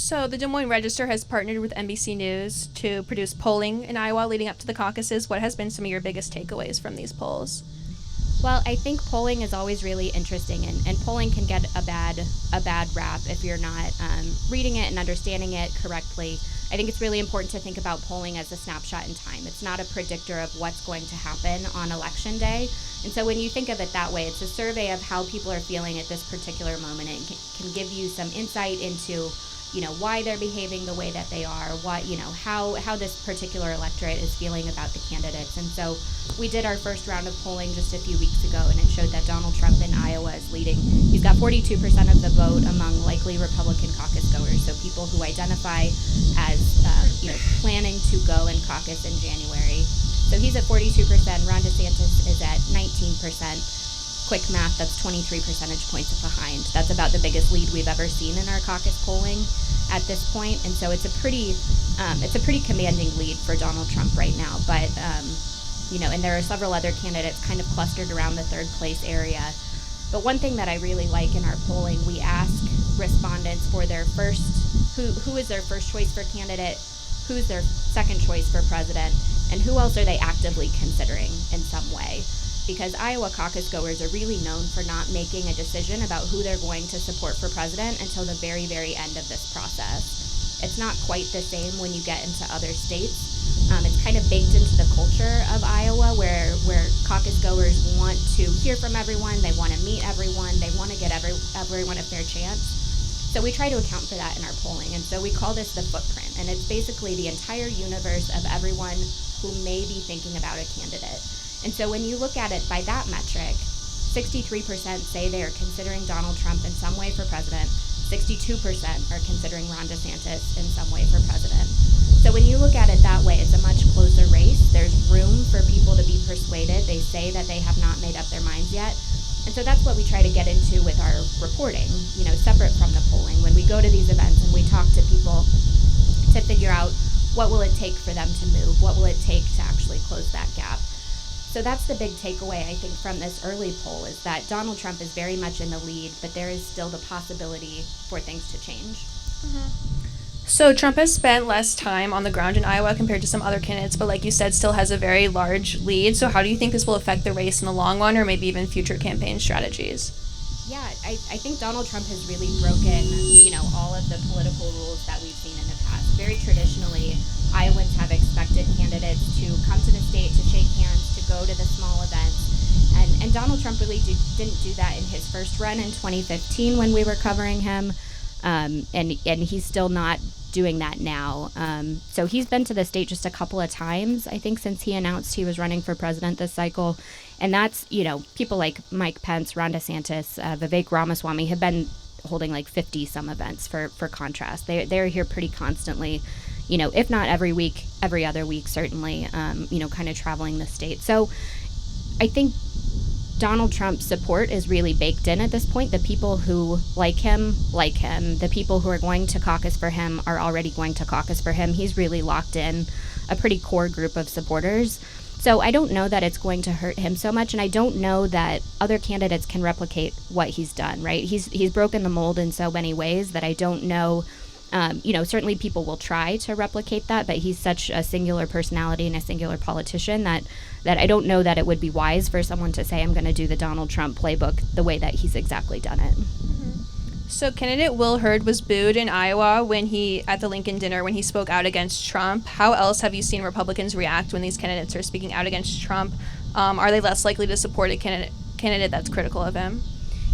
So the Des Moines Register has partnered with NBC News to produce polling in Iowa leading up to the caucuses. What has been some of your biggest takeaways from these polls? Well, I think polling is always really interesting, and polling can get a bad rap if you're not reading it and understanding it correctly. I think it's really important to think about polling as a snapshot in time. It's not a predictor of what's going to happen on election day. And so when you think of it that way, it's a survey of how people are feeling at this particular moment. It can give you some insight into, why they're behaving the way that they are, how this particular electorate is feeling about the candidates. And so we did our first round of polling just a few weeks ago, and it showed that Donald Trump in Iowa is leading. He's got 42% of the vote among likely Republican caucus goers, so people who identify as, planning to go and caucus in January. So he's at 42%. Ron DeSantis is at 19%. Quick math, that's 23 percentage points behind. That's about the biggest lead we've ever seen in our caucus polling at this point. And so it's a pretty commanding lead for Donald Trump right now. But, and there are several other candidates kind of clustered around the third place area. But one thing that I really like in our polling, we ask respondents for their who is their first choice for candidate, who's their second choice for president, and who else are they actively considering in some way. Because Iowa caucus goers are really known for not making a decision about who they're going to support for president until the very, very end of this process. It's not quite the same when you get into other states. It's kind of baked into the culture of Iowa where caucus goers want to hear from everyone, they want to meet everyone, they want to get everyone a fair chance. So we try to account for that in our polling, and so we call this the footprint, and it's basically the entire universe of everyone who may be thinking about a candidate. And so when you look at it by that metric, 63% say they are considering Donald Trump in some way for president. 62% are considering Ron DeSantis in some way for president. So when you look at it that way, it's a much closer race. There's room for people to be persuaded. They say that they have not made up their minds yet. And so that's what we try to get into with our reporting, separate from the polling. When we go to these events and we talk to people to figure out what will it take for them to move, what will it take to actually close that gap. So that's the big takeaway, I think, from this early poll is that Donald Trump is very much in the lead, but there is still the possibility for things to change. So Trump has spent less time on the ground in Iowa compared to some other candidates, but like you said, still has a very large lead. So how do you think this will affect the race in the long run or maybe even future campaign strategies? Yeah, I think Donald Trump has really broken, all of the political rules that we've seen in the past. Very traditionally, Iowans have expected candidates to come to the state, to shake hands, to go to the small events. And Donald Trump really didn't do that in his first run in 2015 when we were covering him. And he's still not doing that now. So he's been to the state just a couple of times, I think, since he announced he was running for president this cycle. And that's, people like Mike Pence, Ron DeSantis, Vivek Ramaswamy have been holding like 50 some events for contrast. They're here pretty constantly, if not every week, every other week, certainly, kind of traveling the state. So I think Donald Trump's support is really baked in at this point. The people who like him. The people who are going to caucus for him are already going to caucus for him. He's really locked in a pretty core group of supporters. So I don't know that it's going to hurt him so much, and I don't know that other candidates can replicate what he's done, right? He's broken the mold in so many ways that I don't know. Certainly people will try to replicate that, but he's such a singular personality and a singular politician that I don't know that it would be wise for someone to say, I'm going to do the Donald Trump playbook the way that he's exactly done it. So candidate Will Hurd was booed in Iowa at the Lincoln dinner when he spoke out against Trump. How else have you seen Republicans react when these candidates are speaking out against Trump? Are they less likely to support a candidate that's critical of him?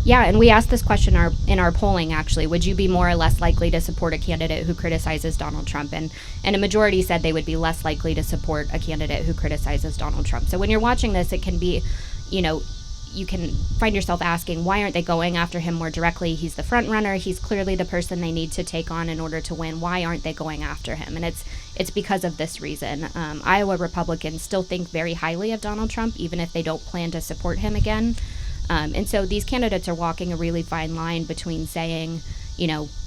Yeah, and we asked this question in our polling, actually. Would you be more or less likely to support a candidate who criticizes Donald Trump? And a majority said they would be less likely to support a candidate who criticizes Donald Trump. So when you're watching this, it can be, you can find yourself asking, why aren't they going after him more directly? He's the front runner. He's clearly the person they need to take on in order to win. Why aren't they going after him? And it's because of this reason. Iowa Republicans still think very highly of Donald Trump, even if they don't plan to support him again. And so these candidates are walking a really fine line between saying,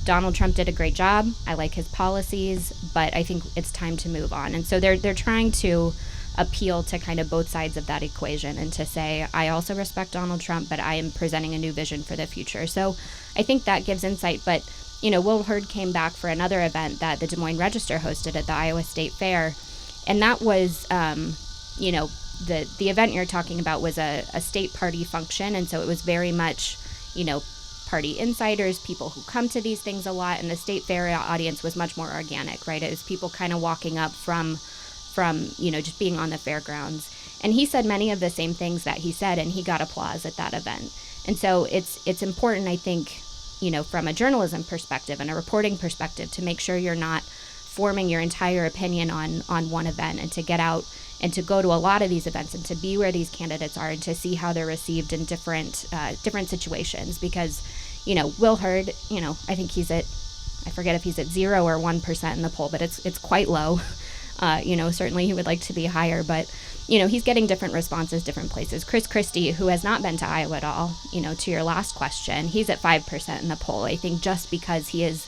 Donald Trump did a great job. I like his policies, but I think it's time to move on. And so they're trying to appeal to kind of both sides of that equation and to say, I also respect Donald Trump, but I am presenting a new vision for the future. So I think that gives insight. But Will Hurd came back for another event that the Des Moines Register hosted at the Iowa State Fair. And that was, the event you're talking about was a state party function. And so it was very much, party insiders, people who come to these things a lot. And the state fair audience was much more organic, right? It was people kind of walking up from just being on the fairgrounds. And he said many of the same things that he said, and he got applause at that event. And so it's important, I think, from a journalism perspective and a reporting perspective, to make sure you're not forming your entire opinion on one event, and to get out and to go to a lot of these events and to be where these candidates are and to see how they're received in different situations. Because, Will Hurd, I think I forget if he's at 0 or 1% in the poll, but it's quite low. Certainly he would like to be higher, but he's getting different responses different places. Chris Christie, who has not been to Iowa at all, to your last question, he's at 5% in the poll, I think, just because he is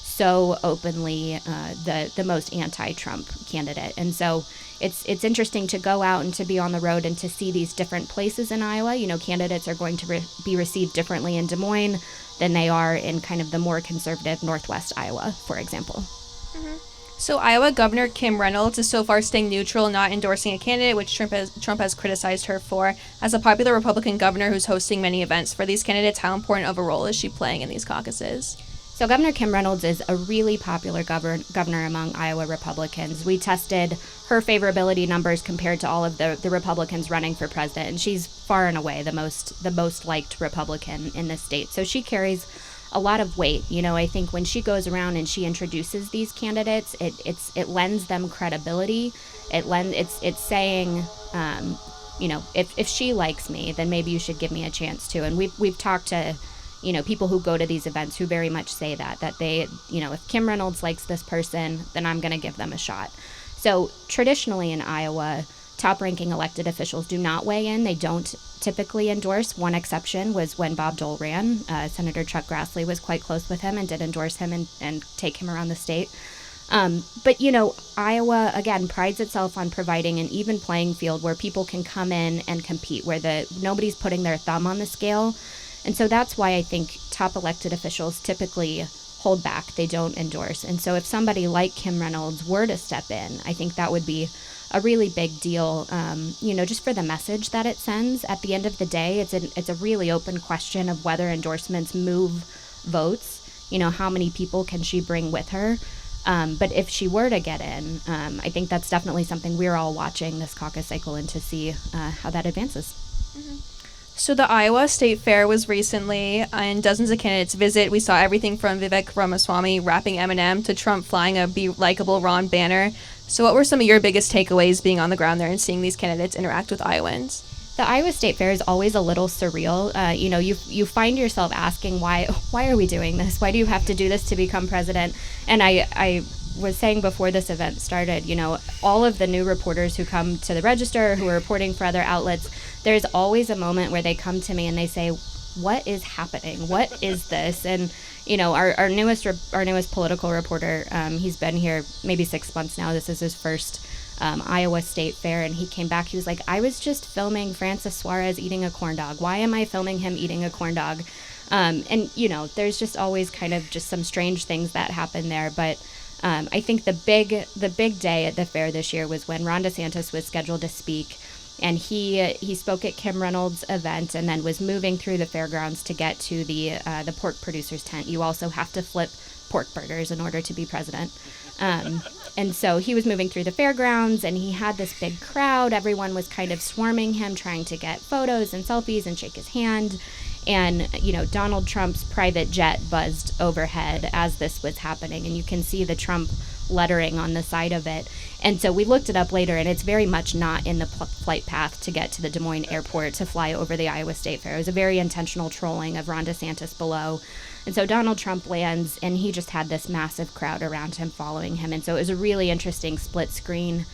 so openly the most anti-Trump candidate. And so it's interesting to go out and to be on the road and to see these different places in Iowa. Candidates are going to be received differently in Des Moines than they are in kind of the more conservative Northwest Iowa, for example. Mm-hmm. So Iowa Governor Kim Reynolds is so far staying neutral, not endorsing a candidate, which Trump has criticized her for. As a popular Republican governor who's hosting many events for these candidates, how important of a role is she playing in these caucuses? So Governor Kim Reynolds is a really popular governor among Iowa Republicans. We tested her favorability numbers compared to all of the Republicans running for president, and she's far and away the most liked Republican in the state. So she carries a lot of weight. I think when she goes around and she introduces these candidates, it lends them credibility. It's saying, if she likes me, then maybe you should give me a chance too. And we've talked to people who go to these events who very much say that they, if Kim Reynolds likes this person, then I'm going to give them a shot. So traditionally in Iowa, top-ranking elected officials do not weigh in. They don't typically endorse. One exception was when Bob Dole ran. Senator Chuck Grassley was quite close with him and did endorse him and take him around the state. But Iowa, again, prides itself on providing an even playing field where people can come in and compete, where nobody's putting their thumb on the scale. And so that's why I think top elected officials typically hold back. They don't endorse. And so if somebody like Kim Reynolds were to step in, I think that would be a really big deal, just for the message that it sends. At the end of the day, it's a really open question of whether endorsements move votes. How many people can she bring with her? But if she were to get in, I think that's definitely something we're all watching this caucus cycle and to see how that advances. Mm-hmm. So the Iowa State Fair was recently, and dozens of candidates visit. We saw everything from Vivek Ramaswamy rapping Eminem to Trump flying a Be Likeable Ron banner. So what were some of your biggest takeaways being on the ground there and seeing these candidates interact with Iowans? The Iowa State Fair is always a little surreal. You find yourself asking, why are we doing this? Why do you have to do this to become president? And I was saying before this event started, all of the new reporters who come to the Register, who are reporting for other outlets, there's always a moment where they come to me and they say, what is happening? What is this? And, our newest political reporter, he's been here maybe 6 months now. This is his first Iowa State Fair, and he came back. He was like, I was just filming Francis Suarez eating a corn dog. Why am I filming him eating a corn dog? And there's just always kind of just some strange things that happen there. But I think the big day at the fair this year was when Ron DeSantis was scheduled to speak, and he spoke at Kim Reynolds' event and then was moving through the fairgrounds to get to the pork producer's tent. You also have to flip pork burgers in order to be president. And so he was moving through the fairgrounds, and he had this big crowd. Everyone was kind of swarming him, trying to get photos and selfies and shake his hand. And, Donald Trump's private jet buzzed overhead as this was happening, and you can see the Trump lettering on the side of it. And so we looked it up later, and it's very much not in the flight path to get to the Des Moines airport to fly over the Iowa State Fair. It was a very intentional trolling of Ron DeSantis below. And so Donald Trump lands, and he just had this massive crowd around him following him. And so it was a really interesting split screen,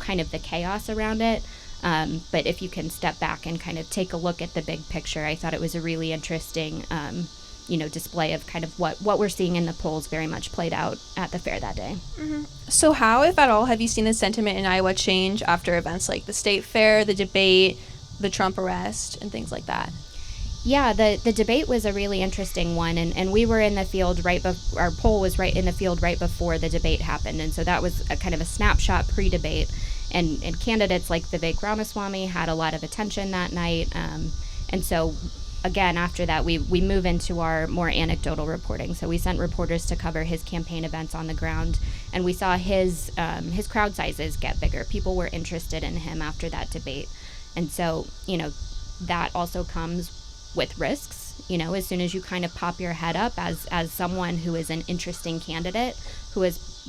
kind of the chaos around it. But if you can step back and kind of take a look at the big picture, I thought it was a really interesting, display of kind of what we're seeing in the polls very much played out at the fair that day. Mm-hmm. So how, if at all, have you seen the sentiment in Iowa change after events like the state fair, the debate, the Trump arrest, and things like that? Yeah, the debate was a really interesting one, and we were in the field our poll was right in the field right before the debate happened, and so that was a kind of a snapshot pre-debate, and candidates like Vivek Ramaswamy had a lot of attention that night, and so again after that we move into our more anecdotal reporting. So we sent reporters to cover his campaign events on the ground, and we saw his crowd sizes get bigger. People were interested in him after that debate, and so that also comes with risks. As soon as you kind of pop your head up as someone who is an interesting candidate, who has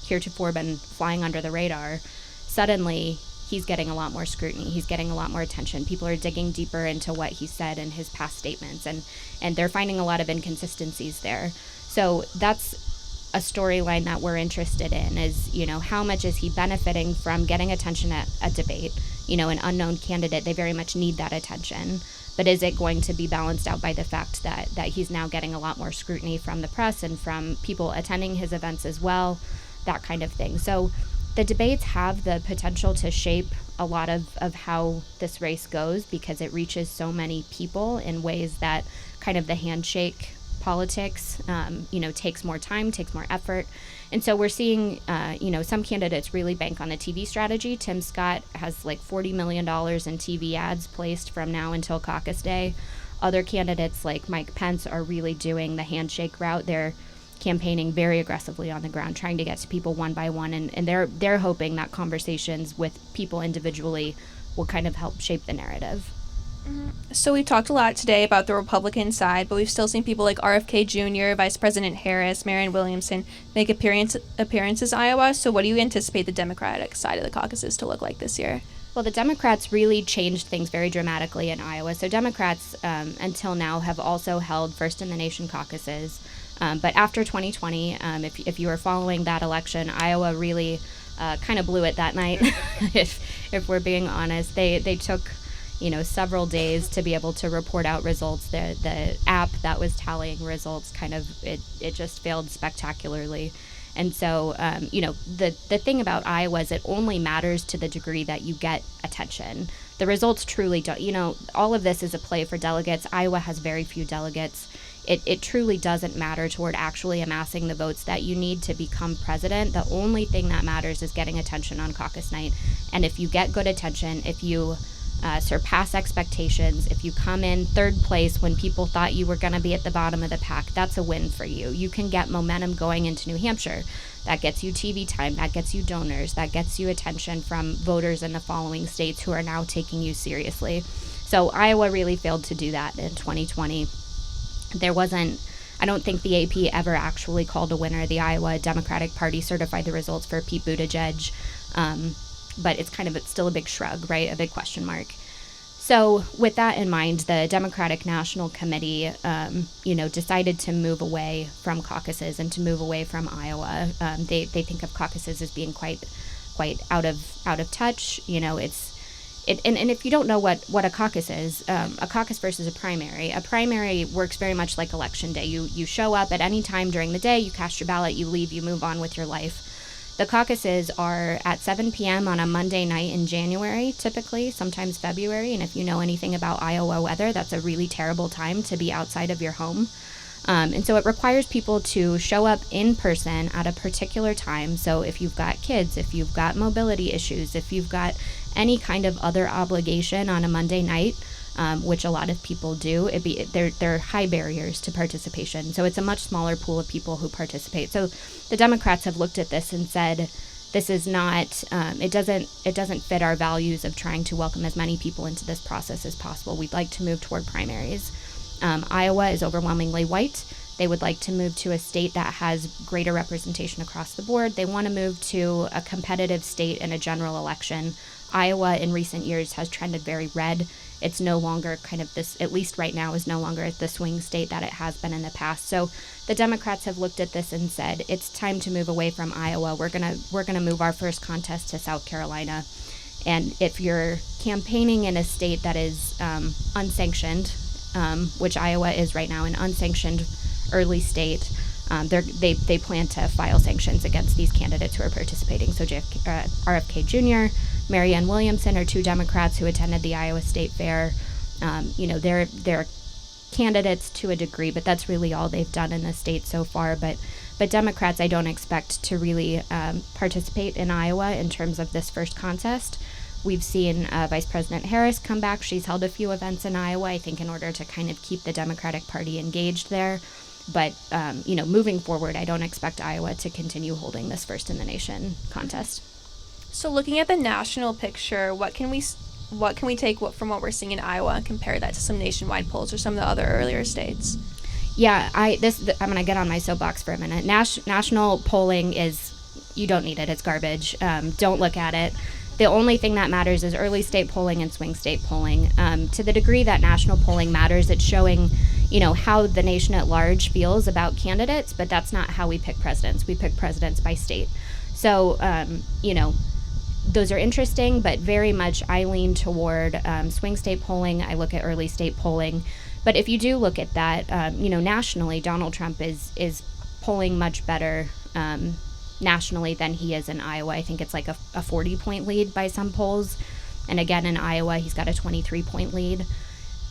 heretofore been flying under the radar, suddenly he's getting a lot more scrutiny, he's getting a lot more attention. People are digging deeper into what he said in his past statements, and they're finding a lot of inconsistencies there. So that's a storyline that we're interested in, is how much is he benefiting from getting attention at a debate? An unknown candidate, they very much need that attention. But is it going to be balanced out by the fact that he's now getting a lot more scrutiny from the press and from people attending his events as well, that kind of thing. So the debates have the potential to shape a lot of how this race goes, because it reaches so many people in ways that kind of the handshake politics, takes more time, takes more effort. And so we're seeing, some candidates really bank on the TV strategy. Tim Scott has like $40 million in TV ads placed from now until caucus day. Other candidates like Mike Pence are really doing the handshake route. They're campaigning very aggressively on the ground, trying to get to people one by one. And they're hoping that conversations with people individually will kind of help shape the narrative. So we've talked a lot today about the Republican side, but we've still seen people like RFK Jr., Vice President Harris, Marianne Williamson make appearances in Iowa. So what do you anticipate the Democratic side of the caucuses to look like this year? Well, the Democrats really changed things very dramatically in Iowa. So Democrats, until now, have also held first-in-the-nation caucuses. But after 2020, if you were following that election, Iowa really kind of blew it that night, if we're being honest. They took several days to be able to report out results. The app that was tallying results it just failed spectacularly. And so, the thing about Iowa is it only matters to the degree that you get attention. The results truly don't, all of this is a play for delegates. Iowa has very few delegates. It truly doesn't matter toward actually amassing the votes that you need to become president. The only thing that matters is getting attention on caucus night. And if you get good attention, if you surpass expectations, if you come in third place when people thought you were going to be at the bottom of the pack, that's a win for you. You can get momentum going into New Hampshire. That gets you TV time, that gets you donors, that gets you attention from voters in the following states who are now taking you seriously. So Iowa really failed to do that in 2020. I don't think the AP ever actually called a winner. The Iowa Democratic Party certified the results for Pete Buttigieg. But it's still a big shrug, right? A big question mark. So with that in mind, the Democratic National Committee, decided to move away from caucuses and to move away from Iowa. They think of caucuses as being quite out of touch. And if you don't know what a caucus is, a caucus versus a primary works very much like election day. You show up at any time during the day, you cast your ballot, you leave, you move on with your life. The caucuses are at 7 p.m. on a Monday night in January, typically, sometimes February. And if you know anything about Iowa weather, that's a really terrible time to be outside of your home. And so it requires people to show up in person at a particular time. So if you've got kids, if you've got mobility issues, if you've got any kind of other obligation on a Monday night, which a lot of people do, there are high barriers to participation. So it's a much smaller pool of people who participate. So the Democrats have looked at this and said, this is not, it doesn't fit our values of trying to welcome as many people into this process as possible. We'd like to move toward primaries. Iowa is overwhelmingly white. They would like to move to a state that has greater representation across the board. They want to move to a competitive state in a general election. Iowa in recent years has trended very red. It's no longer at least right now, is no longer the swing state that it has been in the past. So the Democrats have looked at this and said, it's time to move away from Iowa. We're gonna move our first contest to South Carolina. And if you're campaigning in a state that is unsanctioned, which Iowa is right now, an unsanctioned early state, they plan to file sanctions against these candidates who are participating. So RFK Jr., Marianne Williamson are two Democrats who attended the Iowa State Fair. They're candidates to a degree, but that's really all they've done in the state so far. But Democrats, I don't expect to really participate in Iowa in terms of this first contest. We've seen Vice President Harris come back. She's held a few events in Iowa, I think, in order to kind of keep the Democratic Party engaged there. But, moving forward, I don't expect Iowa to continue holding this first-in-the-nation contest. So looking at the national picture, what can we take from what we're seeing in Iowa and compare that to some nationwide polls or some of the other earlier states? Yeah, I'm going to get on my soapbox for a minute. National polling you don't need it. It's garbage. Don't look at it. The only thing that matters is early state polling and swing state polling. To the degree that national polling matters, it's showing, how the nation at large feels about candidates, but that's not how we pick presidents. We pick presidents by state. So, those are interesting, but very much I lean toward swing state polling. I look at early state polling. But if you do look at that, nationally, Donald Trump is polling much better nationally than he is in Iowa. I think it's like a 40-point lead by some polls. And again, in Iowa, he's got a 23-point lead.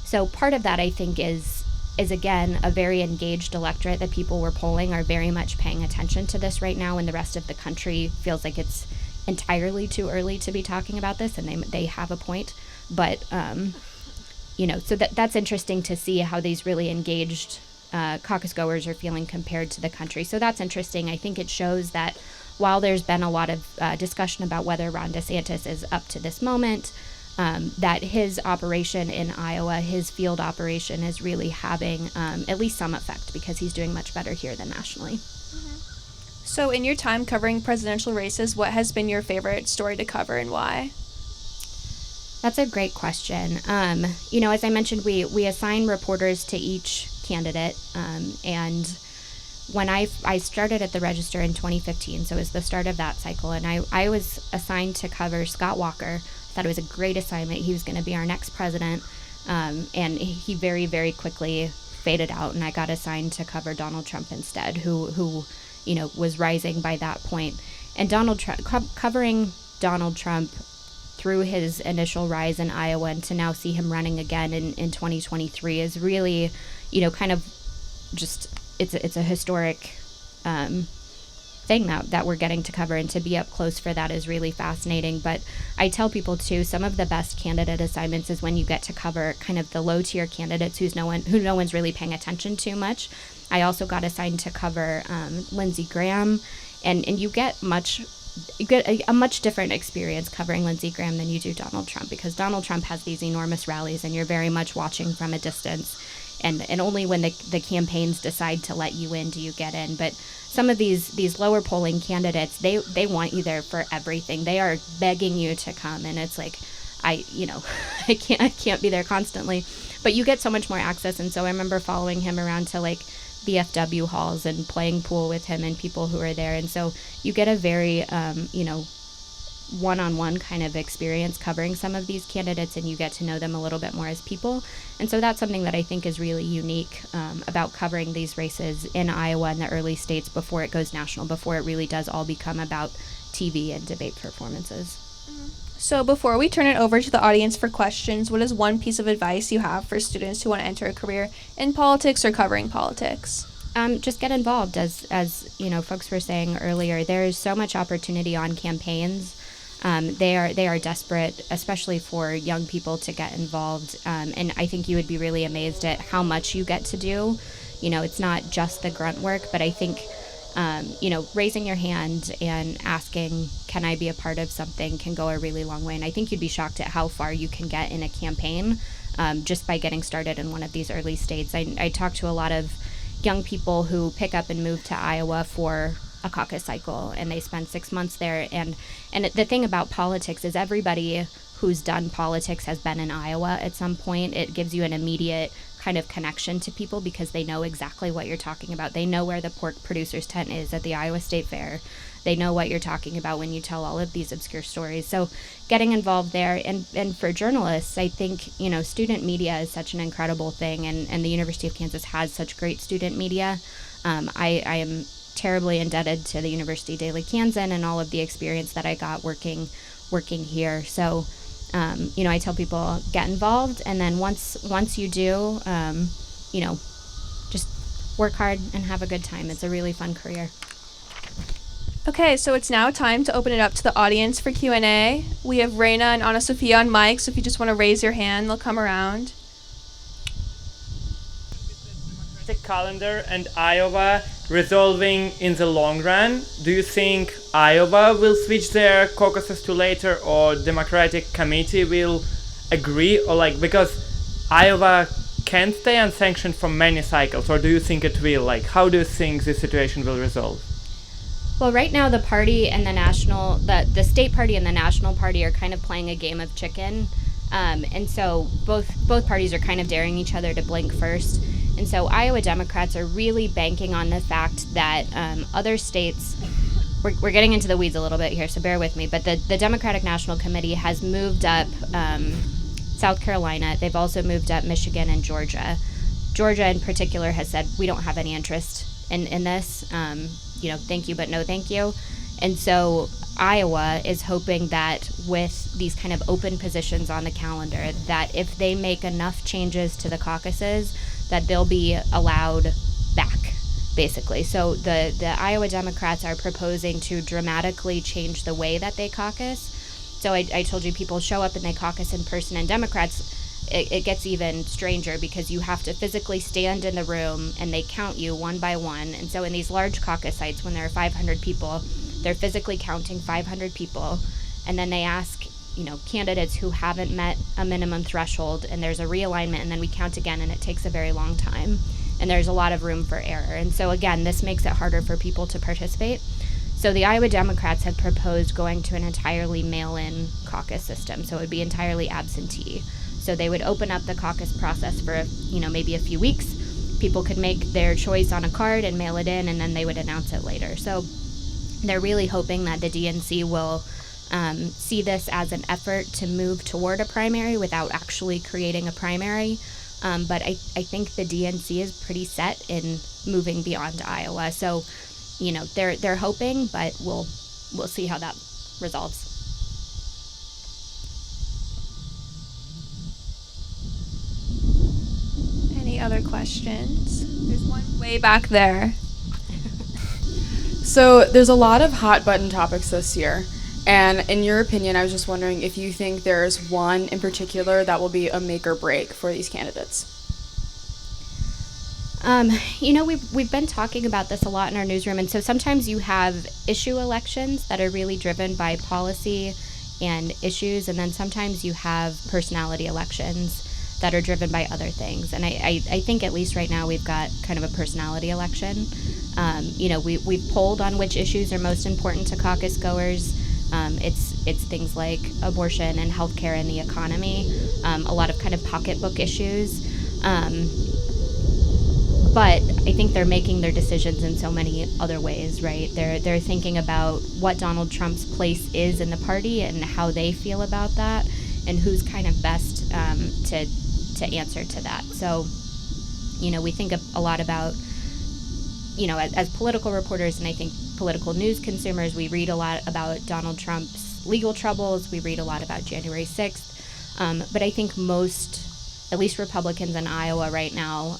So part of that, I think, is again, a very engaged electorate. The people we're polling are very much paying attention to this right now, and the rest of the country feels like it's entirely too early to be talking about this, and they have a point. But, so that's interesting to see how these really engaged caucus goers are feeling compared to the country. So that's interesting. I think it shows that while there's been a lot of discussion about whether Ron DeSantis is up to this moment, that his operation in Iowa, his field operation, is really having at least some effect because he's doing much better here than nationally. So in your time covering presidential races, what has been your favorite story to cover and why? That's a great question. As I mentioned, we assign reporters to each candidate, and when I started at the Register in 2015, so it was the start of that cycle, and I was assigned to cover Scott Walker. I thought it was a great assignment. He was going to be our next president, and he very, very quickly faded out, and I got assigned to cover Donald Trump instead, who was rising by that point. And covering Donald Trump through his initial rise in Iowa and to now see him running again in 2023 is really, kind of just, it's a historic thing that we're getting to cover, and to be up close for that is really fascinating. But I tell people too, some of the best candidate assignments is when you get to cover kind of the low tier candidates who no one's really paying attention to much. I also got assigned to cover Lindsey Graham, and you get a much different experience covering Lindsey Graham than you do Donald Trump, because Donald Trump has these enormous rallies and you're very much watching from a distance, and only when the campaigns decide to let you in do you get in. But some of these lower polling candidates, they want you there for everything. They are begging you to come, and it's like, I can't be there constantly, but you get so much more access. And so I remember following him around to like VFW halls and playing pool with him and people who are there. And so you get a very, one-on-one kind of experience covering some of these candidates, and you get to know them a little bit more as people. And so that's something that I think is really unique about covering these races in Iowa and the early states before it goes national, before it really does all become about TV and debate performances. So before we turn it over to the audience for questions, what is one piece of advice you have for students who want to enter a career in politics or covering politics? Just get involved. As folks were saying earlier, there's so much opportunity on campaigns. They are desperate, especially for young people, to get involved. And I think you would be really amazed at how much you get to do. It's not just the grunt work, but I think, raising your hand and asking, can I be a part of something, can go a really long way. And I think you'd be shocked at how far you can get in a campaign just by getting started in one of these early states. I talk to a lot of young people who pick up and move to Iowa for a caucus cycle, and they spend 6 months there. And the thing about politics is everybody who's done politics has been in Iowa at some point. It gives you an immediate kind of connection to people because they know exactly what you're talking about. They know where the pork producer's tent is at the Iowa State Fair. They know what you're talking about when you tell all of these obscure stories. So getting involved there, and for journalists, I think, student media is such an incredible thing, and the University of Kansas has such great student media. I am terribly indebted to the University Daily Kansan and all of the experience that I got working here. So, I tell people, get involved, and then once you do, just work hard and have a good time. It's a really fun career. Okay, so it's now time to open it up to the audience for Q&A. We have Reina and Ana Sofia on mic, so if you just want to raise your hand, they'll come around. The calendar and Iowa resolving in the long run, do you think Iowa will switch their caucuses to later, or Democratic committee will agree, or because Iowa can stay unsanctioned for many cycles, or do you think it will? How do you think this situation will resolve? Well, right now the party and the state party and the national party are kind of playing a game of chicken, and so both parties are kind of daring each other to blink first. And so Iowa Democrats are really banking on the fact that other states, we're getting into the weeds a little bit here, so bear with me, but the Democratic National Committee has moved up South Carolina. They've also moved up Michigan and Georgia. Georgia in particular has said, we don't have any interest in this. Thank you, but no thank you. And so Iowa is hoping that with these kind of open positions on the calendar, that if they make enough changes to the caucuses, that they'll be allowed back, basically. So the Iowa Democrats are proposing to dramatically change the way that they caucus. So I told you people show up and they caucus in person, and Democrats, it gets even stranger because you have to physically stand in the room and they count you one by one. And so in these large caucus sites, when there are 500 people, they're physically counting 500 people. And then they ask, candidates who haven't met a minimum threshold, and there's a realignment, and then we count again, and it takes a very long time. And there's a lot of room for error. And so again, this makes it harder for people to participate. So the Iowa Democrats have proposed going to an entirely mail-in caucus system. So it would be entirely absentee. So they would open up the caucus process for, maybe a few weeks. People could make their choice on a card and mail it in, and then they would announce it later. So they're really hoping that the DNC will see this as an effort to move toward a primary without actually creating a primary. But I think the DNC is pretty set in moving beyond Iowa. So, they're hoping, but we'll see how that resolves. Any other questions? There's one way back there. So there's a lot of hot button topics this year. And in your opinion, I was just wondering if you think there's one in particular that will be a make or break for these candidates. We've been talking about this a lot in our newsroom, and so sometimes you have issue elections that are really driven by policy and issues, and then sometimes you have personality elections that are driven by other things. And I think at least right now we've got kind of a personality election. We've polled on which issues are most important to caucus goers. It's things like abortion and healthcare and the economy, a lot of kind of pocketbook issues. But I think they're making their decisions in so many other ways, right? They're thinking about what Donald Trump's place is in the party and how they feel about that, and who's kind of best to answer to that. So, we think a lot about, as political reporters, and I think political news consumers, we read a lot about Donald Trump's legal troubles. We read a lot about January 6th. But I think most, at least Republicans in Iowa right now,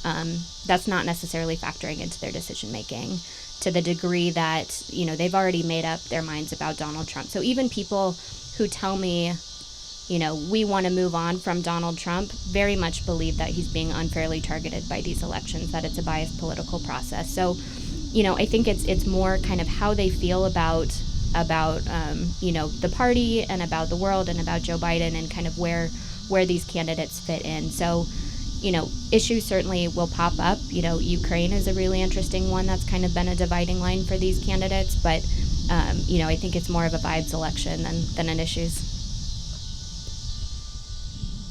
that's not necessarily factoring into their decision making to the degree that, they've already made up their minds about Donald Trump. So even people who tell me, we want to move on from Donald Trump, very much believe that he's being unfairly targeted by these elections, that it's a biased political process. So, I think it's more kind of how they feel about the party and about the world and about Joe Biden and kind of where these candidates fit in. So, issues certainly will pop up. Ukraine is a really interesting one that's kind of been a dividing line for these candidates, but, I think it's more of a vibes election than an issues.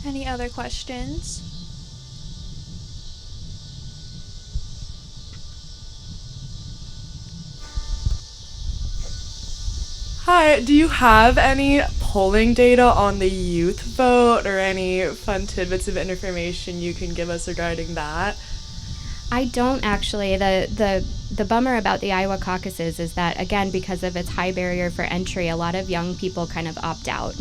Any other questions? Hi, do you have any polling data on the youth vote or any fun tidbits of information you can give us regarding that? I don't actually. The bummer about the Iowa caucuses is that, again, because of its high barrier for entry, a lot of young people kind of opt out.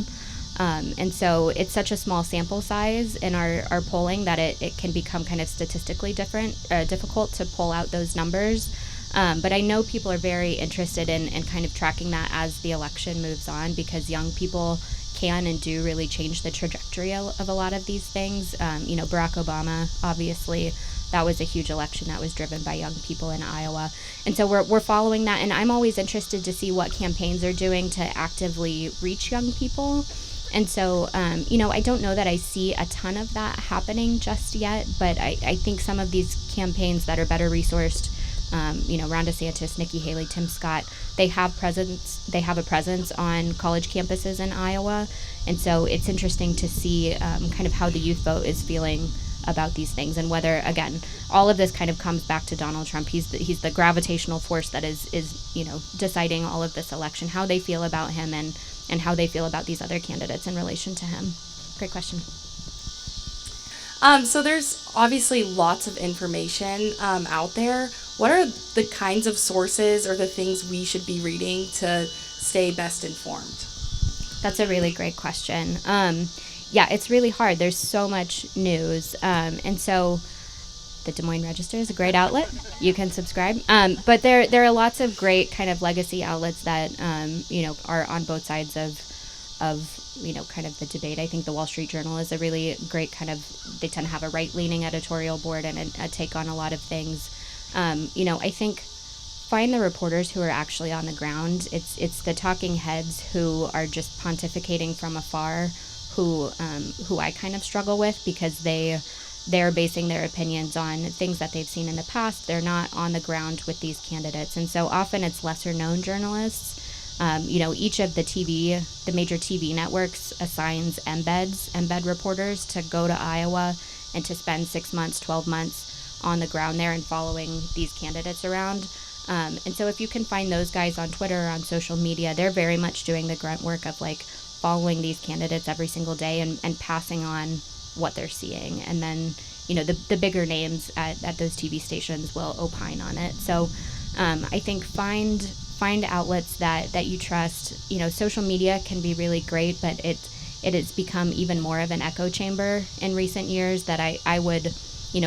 And so it's such a small sample size in our polling that it can become kind of statistically difficult to pull out those numbers. But I know people are very interested in kind of tracking that as the election moves on, because young people can and do really change the trajectory of a lot of these things. Barack Obama, obviously, that was a huge election that was driven by young people in Iowa. And so we're following that. And I'm always interested to see what campaigns are doing to actively reach young people. And so, I don't know that I see a ton of that happening just yet, but I think some of these campaigns that are better resourced, Ron DeSantis, Nikki Haley, Tim Scott, they have a presence on college campuses in Iowa. And so it's interesting to see kind of how the youth vote is feeling about these things, and whether, again, all of this kind of comes back to Donald Trump. He's the gravitational force that is deciding all of this election, how they feel about him and how they feel about these other candidates in relation to him. Great question. So there's obviously lots of information out there. What are the kinds of sources or the things we should be reading to stay best informed? That's a really great question. It's really hard. There's so much news. And so the Des Moines Register is a great outlet. You can subscribe. But there are lots of great kind of legacy outlets that, are on both sides of kind of the debate. I think the Wall Street Journal is a really great they tend to have a right-leaning editorial board and a take on a lot of things. I think find the reporters who are actually on the ground. It's the talking heads who are just pontificating from afar who I kind of struggle with, because they're basing their opinions on things that they've seen in the past. They're not on the ground with these candidates. And so often it's lesser known journalists. Each of the major TV networks assigns embed reporters to go to Iowa and to spend 6 months, 12 months on the ground there and following these candidates around. And so if you can find those guys on Twitter or on social media, they're very much doing the grunt work of following these candidates every single day and passing on what they're seeing. And then, the bigger names at those TV stations will opine on it. So I think find outlets that you trust. Social media can be really great, but it has become even more of an echo chamber in recent years, that I would,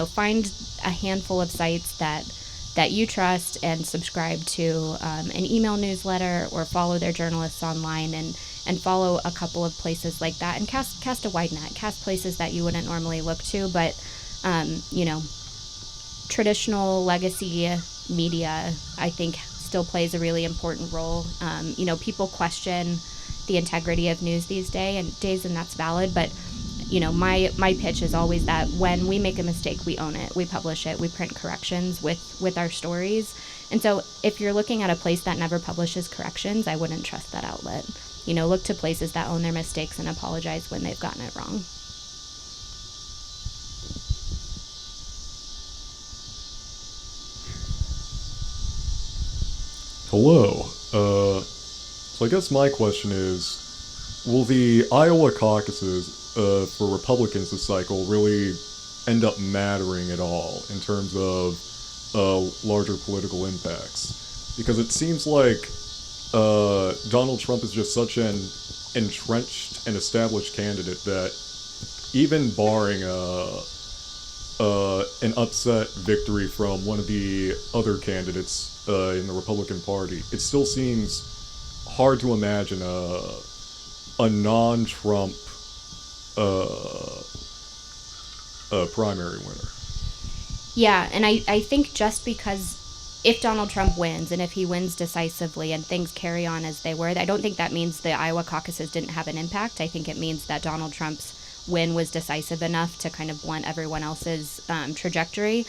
find a handful of sites that you trust and subscribe to an email newsletter, or follow their journalists online and follow a couple of places like that, and cast a wide net, cast places that you wouldn't normally look to. But, traditional legacy media, I think, still plays a really important role. People question the integrity of news these days, and that's valid. But, my pitch is always that when we make a mistake, we own it, we publish it, we print corrections with our stories. And so if you're looking at a place that never publishes corrections, I wouldn't trust that outlet. Look to places that own their mistakes and apologize when they've gotten it wrong. Hello. So I guess my question is, will the Iowa caucuses for Republicans this cycle really end up mattering at all in terms of larger political impacts? Because it seems like Donald Trump is just such an entrenched and established candidate that even barring an upset victory from one of the other candidates in the Republican Party, it still seems hard to imagine a non-Trump primary winner. Yeah, and I think just because if Donald Trump wins, and if he wins decisively and things carry on as they were, I don't think that means the Iowa caucuses didn't have an impact. I think it means that Donald Trump's win was decisive enough to kind of blunt everyone else's trajectory.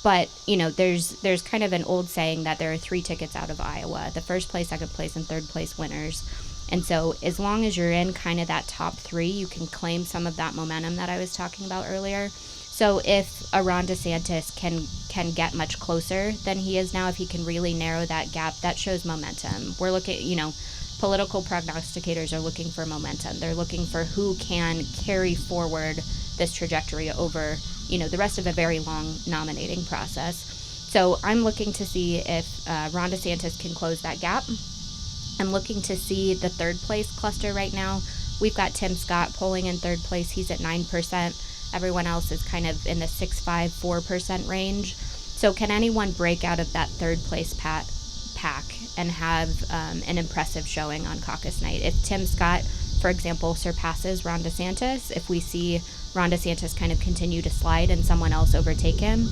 But, there's kind of an old saying that there are 3 tickets out of Iowa: the first place, second place, and third place winners. And so as long as you're in kind of that top 3, you can claim some of that momentum that I was talking about earlier. So if a Ron DeSantis can get much closer than he is now, if he can really narrow that gap, that shows momentum. We're looking, political prognosticators are looking for momentum. They're looking for who can carry forward this trajectory over, the rest of a very long nominating process. So I'm looking to see if Ron DeSantis can close that gap. I'm looking to see the third place cluster right now we've got Tim Scott polling in third place. He's at 9%. Everyone else is kind of in the 6.5–4% range. So can anyone break out of that third place pack and have an impressive showing on caucus night? If Tim Scott, for example, surpasses Ron DeSantis, if we see Ron DeSantis kind of continue to slide and someone else overtake him,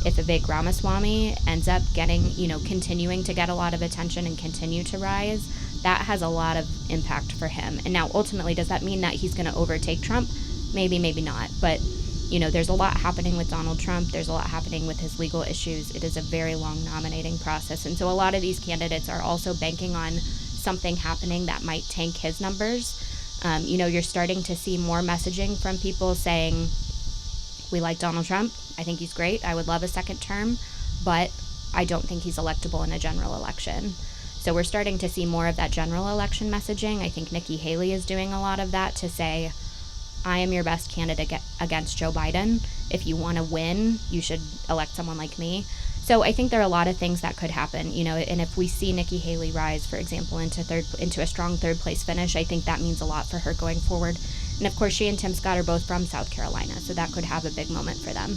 if Vivek Ramaswamy ends up getting, continuing to get a lot of attention and continue to rise, that has a lot of impact for him. And now, ultimately, does that mean that he's going to overtake Trump? Maybe, maybe not. But, there's a lot happening with Donald Trump. There's a lot happening with his legal issues. It is a very long nominating process. And so a lot of these candidates are also banking on something happening that might tank his numbers. You're starting to see more messaging from people saying, we like Donald Trump. I think he's great. I would love a second term, but I don't think he's electable in a general election. So we're starting to see more of that general election messaging. I think Nikki Haley is doing a lot of that to say, I am your best candidate against Joe Biden. If you want to win, you should elect someone like me. So I think there are a lot of things that could happen, and if we see Nikki Haley rise, for example, into a strong third place finish, I think that means a lot for her going forward. And of course, she and Tim Scott are both from South Carolina, so that could have a big moment for them.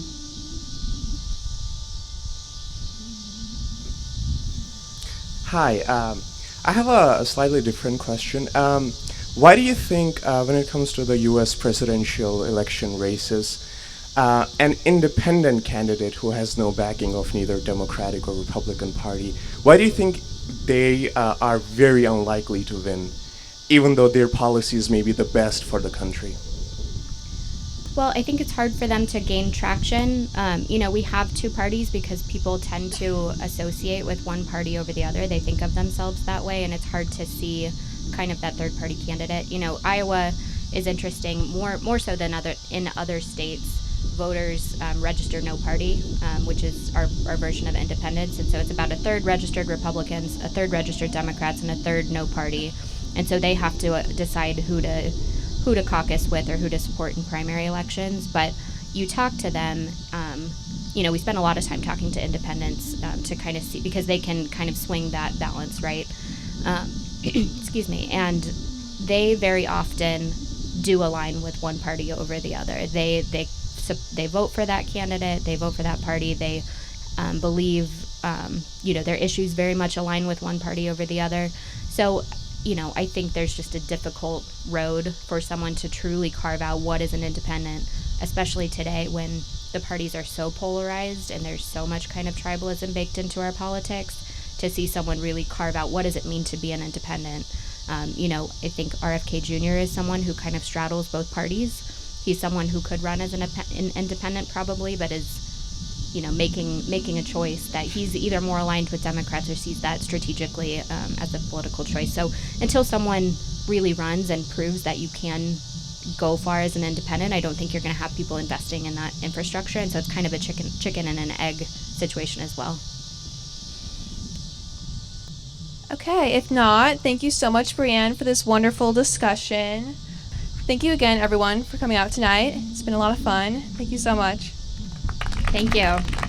Hi, I have a slightly different question. Why do you think, when it comes to the U.S. presidential election races, an independent candidate who has no backing of neither Democratic or Republican Party, why do you think they are very unlikely to win, even though their policies may be the best for the country? Well, I think it's hard for them to gain traction. We have two parties because people tend to associate with one party over the other. They think of themselves that way, and it's hard to see kind of that third party candidate. Iowa is interesting, more so than in other states. Voters register no party, which is our version of independence. And so it's about a third registered Republicans, a third registered Democrats, and a third no party. And so they have to decide who to caucus with or who to support in primary elections. But you talk to them, we spend a lot of time talking to independents to kind of see, because they can kind of swing that balance, right? Excuse me. And they very often do align with one party over the other. They vote for that candidate, they vote for that party, they believe, their issues very much align with one party over the other. So, I think there's just a difficult road for someone to truly carve out what is an independent, especially today when the parties are so polarized and there's so much kind of tribalism baked into our politics, to see someone really carve out what does it mean to be an independent. I think RFK Jr. is someone who kind of straddles both parties. He's someone who could run as an independent probably, but is, making a choice that he's either more aligned with Democrats or sees that strategically as a political choice. So until someone really runs and proves that you can go far as an independent, I don't think you're going to have people investing in that infrastructure. And so it's kind of a chicken and an egg situation as well. Okay, if not, thank you so much, Brianne, for this wonderful discussion. Thank you again, everyone, for coming out tonight. It's been a lot of fun. Thank you so much. Thank you.